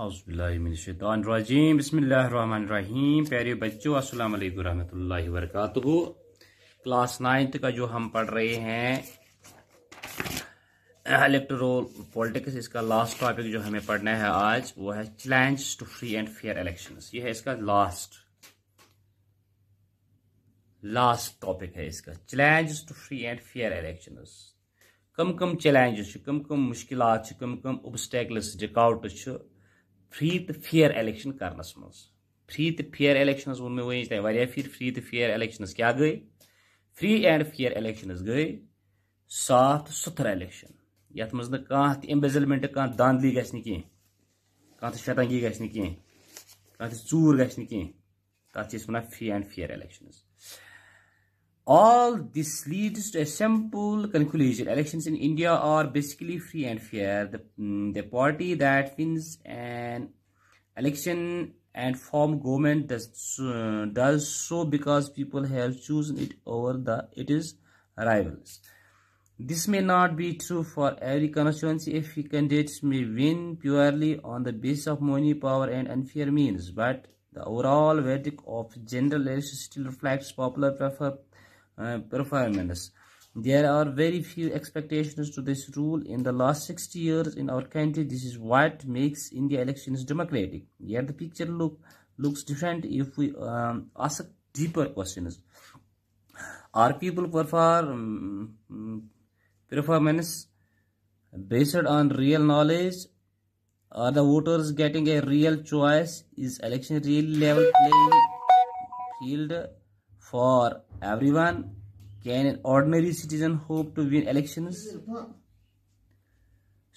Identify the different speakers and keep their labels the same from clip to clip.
Speaker 1: औज़ुबिल्लाहिमिनश्शैतानिर्रजीम बिस्मिल्लाहिर्रहमानिर्रहीम। प्यारे बच्चों, अस्सलाम वालेकुम रहमतुल्लाहि व बरकातुहू। क्लास 9th का जो हम पढ़ रहे हैं इलेक्टोरल पॉलिटिक्स, इसका लास्ट टॉपिक जो हमें पढ़ना है आज वो है challenge to free and fair elections. ये है इसका लास्ट टॉपिक है इसका, challenge to free and fair elections. कम चैलेंजेस, कम मुश्किलात, कम ऑब्स्टेकल्स, रुकावट फ्री तो फेयर इलेक्शन करनस मज। फ्री तो फेयर इलेक्शंस वो मे वन तह फिर फ्री तो फेयर इलेक्शंस क्या गई? फ्री एंड फेयर इलेक्शंस गई साफ सुथरा इलेक्शन यथ मज न एम्बेजलमेंट कह धांधली गि कह शतंगी गि कह चूर गि तथ one free and fair elections. All this leads to a simple conclusion. Elections in India are basically free and fair. The party that wins an election and form government does so because people have chosen it over its rivals. This may not be true for every constituency. If candidates may win purely on the basis of money, power, and unfair means, but the overall verdict of general elections still reflects popular performance. There are very few expectations to this rule in the last 60 years in our country. This is what makes India elections democratic. Yet the picture looks different if we ask deeper questions. Are people performance based on real knowledge? Are the voters getting a real choice? Is election really level playing field for everyone? Can an ordinary citizen hope to win elections?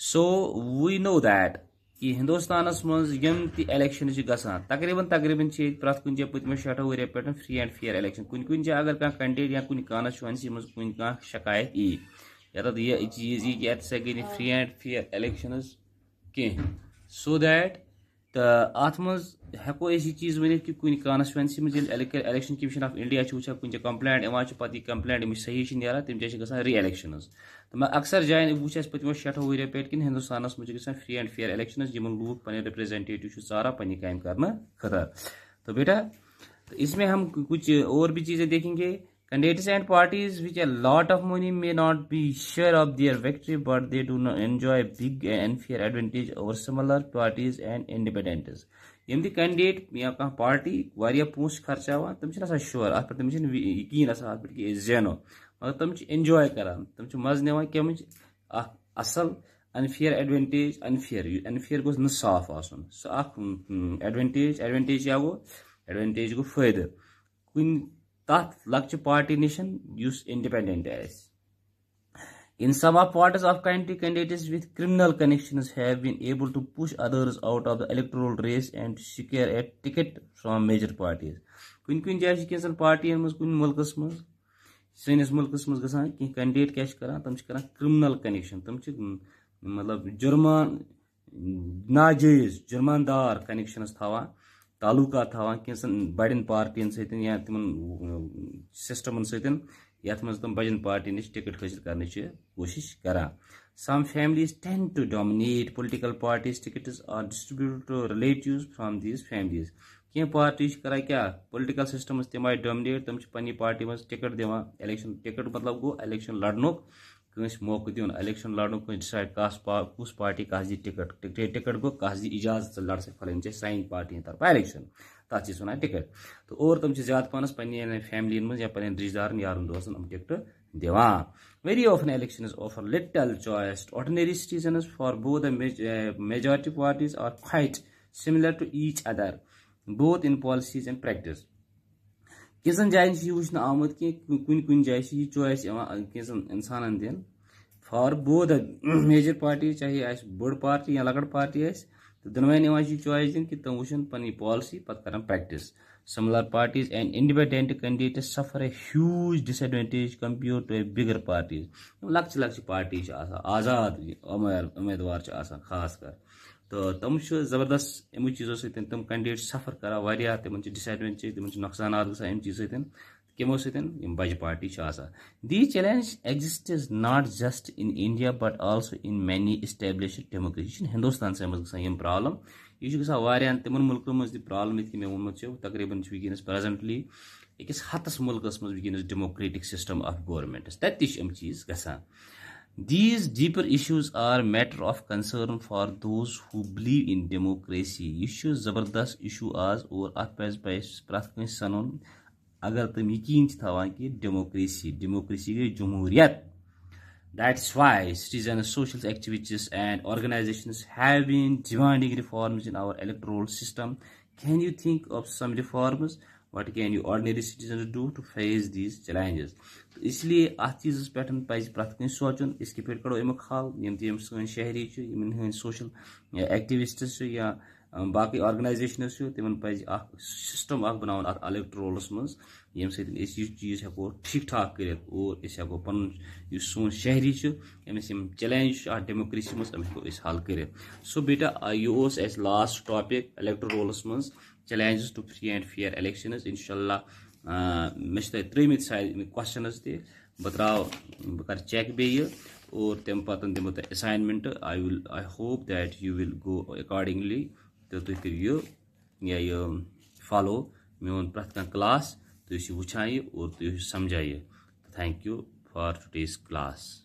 Speaker 1: So we know that कि हिंदुस्तानस मज यम ती election गसान तकरीबन प्रत कुन पत्मो 60 वरियो पे free and fair election. कुन अगर कह कैंडिडेट या कुन कॉन्स्टिट्यूएंसी मज कुन कह शिकायत यह चीज कि अत गई फ्री एंड फेयर इलेक्शंस कह सो दैट तो अत मज हेको यह चीज वन कि कुन कॉन्स्टिट्यूएंसी मज इलेक्शन कमीशन ऑफ इंडिया वुचा कुन कंप्लेंट पे कंप्लेंट अमिश सही नीरा तम ग री इलेक्शंस। तो मैं अक्सर जायन वो पत्मो 60 वरियो पे कि हिंदुस्तान मज ग फ्री एंड फेयर इलेक्शंस जिन लूक पे रिप्रेजेंटेटिव चारा पन्नी काम करना खतर। तो बेटा तो इसमें हम कुछ और भी चीजें देखेंगे। Candidates and parties with a lot of money may not be sure of their victory, but they do not enjoy big and fair advantage over smaller parties and independents. यम दी कैंडिडेट या कह पार्टी वारिया पोस खर्चावान तम sure अत पे यकीन अत पे जेनो, मगर तम एंजॉय करान, तम मज निवान कम असल अनफेयर एडवांटेज। अनफेयर गोस न साफ आसन सह एडवांटेज क्या गो? एडवांटेज गो फायदे कुन तथ लक्ष्य पार्टी निशन युस इंडिपेंडेंट आस। In some parts of country, candidates with criminal connections have been able to push others out of the electoral race and secure a ticket from major parties. कुन जाय कैंसन पार्टियन मज कुन मुल्कस मज सनिस मुल्कस मज गसान कि कैंडिडेट क्या करान तम क्रिमिनल कनेक्शन, तम मतलब जुर्मान नाजायज जुर्मानदार कनेक्शंस थावान, तालुका थावान कैंसन बड़न पार्टियन सतन या तिमन सिस्टमन सतन यथ मज तम बजन पार्टी निश टिकट हासिल करने कोशिश करान। Some families tend to dominate political parties. Tickets are distributed to relatives from these families. कह पार्टी करा क्या पॉलिटिकल सिस्टम तम आय डोमिनेट, तम पन्नी पार्टी मज टिकट दिवान। इलेक्शन टिकट मतलब गो इलेक्शन लड़नुक कंस मौका दिन, इलेक्शन लड़नुक डिसाइड कुस पार्टी कह दी टिकट गो कह दी इजाजत लड़ से फलन साइन पार्टी तरफ इलेक्शन तथ वन टिकट। तो और तम ज्यादा पानस पे फैमिली मज या पे रिश्तेदार यार दोस्तन ticket Diwan. Very often elections offer little choice to ordinary citizens, for both the majority parties are quite similar to each other, both in policies and practice. किसन जायन वुचन आमुत कि कुन जाय चॉइस किसन इंसान दिन फॉर बोथ मेजर पार्टी, चाहे बड़ party या लकड़ party तो दोनों चॉइस दिन कि तुम वुचन पनी पॉलिसी पे कर practice. Similar parties and independent candidates suffer a huge disadvantage compared to a bigger parties. लक्ष्य पार्टी आजाद उम्मीदवार खास कर तो तम जबरदस्त अमो चीजों सम कैंडिडेट सफर करा तम डिसएडवांटेज, तम नुकसान गम चीज कमो सतन बज party these challenge exist not just in India but also in many established democracy Hindustan मज प्रॉब्लम यह तिमन मुल्कों मज प्रॉब्लम ये मे वोनमुत तकरीबन वनस प्रेजेंटली अकिस हतस मुल्कस मज वनस डेमोक्रेटिक सिस्टम ऑफ गवर्नमेंट तम चीज गसान These deeper issues are matter of concern for those who believe in democracy. यह जबरदस्त इशू आज और अत प्रथ कह सनुन अगर तुम यकीन थवान कि डेमोक्रेसी गई जमहूरियत. That's why citizens, social activists and organizations have been demanding reforms in our electoral system. Can you think of some reforms? What can you ordinary citizens do to face these challenges? तो इसलिए अत चीज़ पे पज प्रथ कह सोचन इसके पे कड़ो अमुक हल यम सन शहरी सोशल एक्टिविस्ट्स या बाकी ऑर्गेनाइजेशंस तिमन पज सिस्टम बनावन अत इलेक्टोरल्स मज यम चीज हेको ठीक ठाक कर और हेको पन सोन शहरी अमिस चैलेंज डेमोक्रेसी मज हेको हल कर. सो बेटा यह लास्ट टॉपिक इलेक्टोरल्स मज challenges to free and fair elections. Inshallah मे त्रिमित क्वेश्चनस बह कर चेक बे और तम पतन दिमो तुम assignment. I hope that you will go accordingly तो तुम करो यह फॉलो मोन प्रथ क्लास तुम वुचान और तुम समझा. Thank you for today's class.